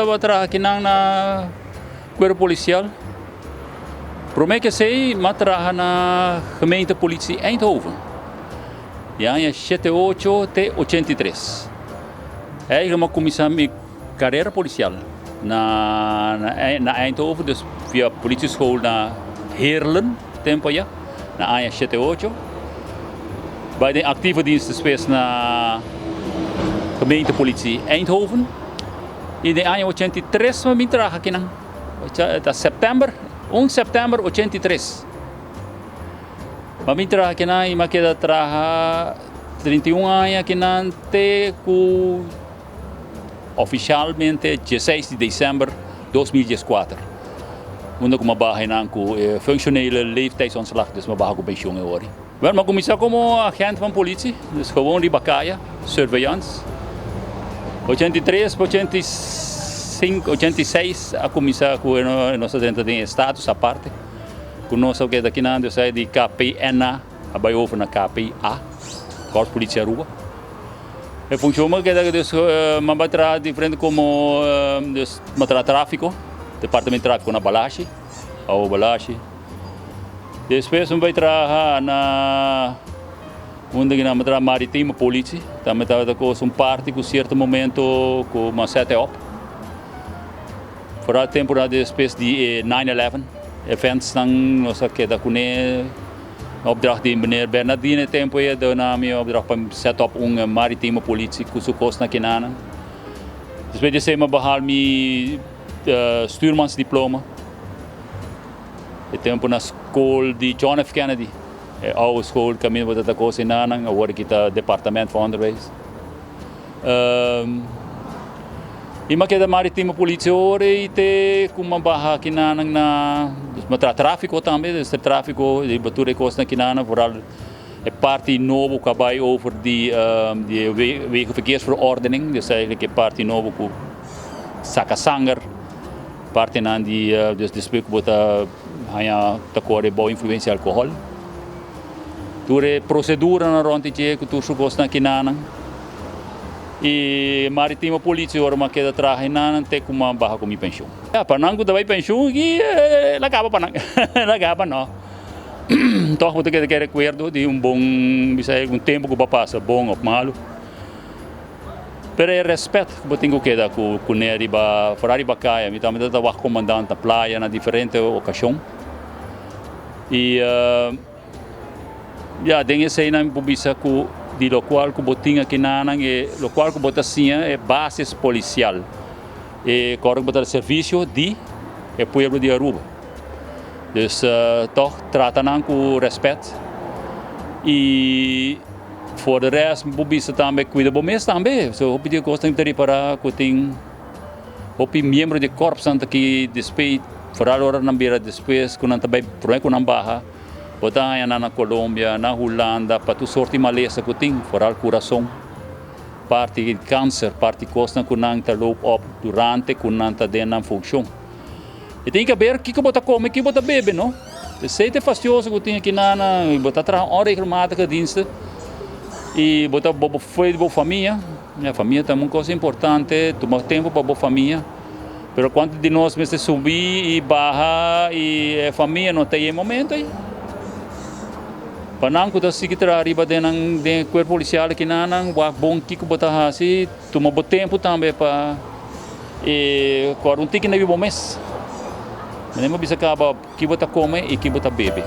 bota trabalhar aqui na Cuerpo Policial. Primeiro que sei, eu trabalho na hacimento Polis em Eindhoven. E aí, 78 até 83. Aí eu comecei a minha carreira policial na Eindhoven, dus via politieschool na Heerlen, tempo já, na AIA 78. Bij de actieve dienst spees na gemeentepolitie Eindhoven. E de AIA 83 we trabalhar aqui na setembro, 1 setembro 83. Mas trabalhar aqui na e me queda trabalhar 31 anos aqui na até com oficialmente 16 de dezembro 2014. Quando eu comecei com functionele leeftijdsontslag, dus ik com pensioen agora. Wel, maar comecei como agente van politie, dus gewoon die bacaia, surveillance. 83, 85, 86, a comecei com nós dentro de status à parte. Conosco que daqui na eu saí de KPNA, a vai over na KPA, Corpo Policial. E funciona que dus mas trabalhar diferente como dus matra tráfico, departamento de tráfico na Balashi, ao Balashi. Depois vai trabalhar na onde na matra marítima polícia, também estava com parte com certo momento com uma setup. Fora temporada depois de 9/11, events dan nós que da cune opdracht die meneer Bernardine tempo e deu na minha opdracht para set up marítima politie com su costa na Kinana. Depois de ser behal mi stuurmansdiploma. E tempo na escola de Johnny Felten, a oude school caminho para da coisa na agora que está departamento van onderwijs. E mas que da marítima polícia hoje te como barra aqui na tráfico também, esse tráfico de batura costa aqui na vooral é parte novo que vai over de wegenverkeersverordening, dus eigenlijk é parte novo com saca-sanger, parte na de dus despejo bota hanya takore boa influência alcohol. Ture procedura na ronde que tu costa aqui na e marítima polícia agora uma queda atrás não tem como barra com minha pensão. Para não que vai pensão e lá acaba para não, lá acaba não. Então você quer recuerdo de bom, um tempo que passa bom ou malo. Pero é respeito que eu tenho que dar com ele para fora de bacaia, me também estava comandante na praia na diferente ocasião. E já tem esse na publicidade com de local que botinha aqui na e local que bota assim é bases policial e corre botar serviço de é povo de Aruba. Dus toch trata nan com respeito e for de resto publica também cuida bom mês também so hope de costa inteira para que tem hope membro de corpo santa que despeito fora hora na beira depois quando também proé com barra botar na Colômbia, na Holanda, para tu sorte maleza que tem, fora o coração, parte de câncer, parte de costa que não está loop up durante que não está dentro da função. E tem que ver o que você come, o que você bebe, não? Se é fastioso que tem aqui na, você traz uma reclamada que dienste e você foi de boa família, a família é uma coisa importante, tomar tempo para boa família. Mas quando de nós mesmo subir e barra e a família não tem momento aí. Panang ko si kita arriba dengan Cuerpo Policial que nanang wa bom que botar assim toma bom tempo também para e quando tem que na bom mês. Mas não bisa acaba que botar come e que botar bebe.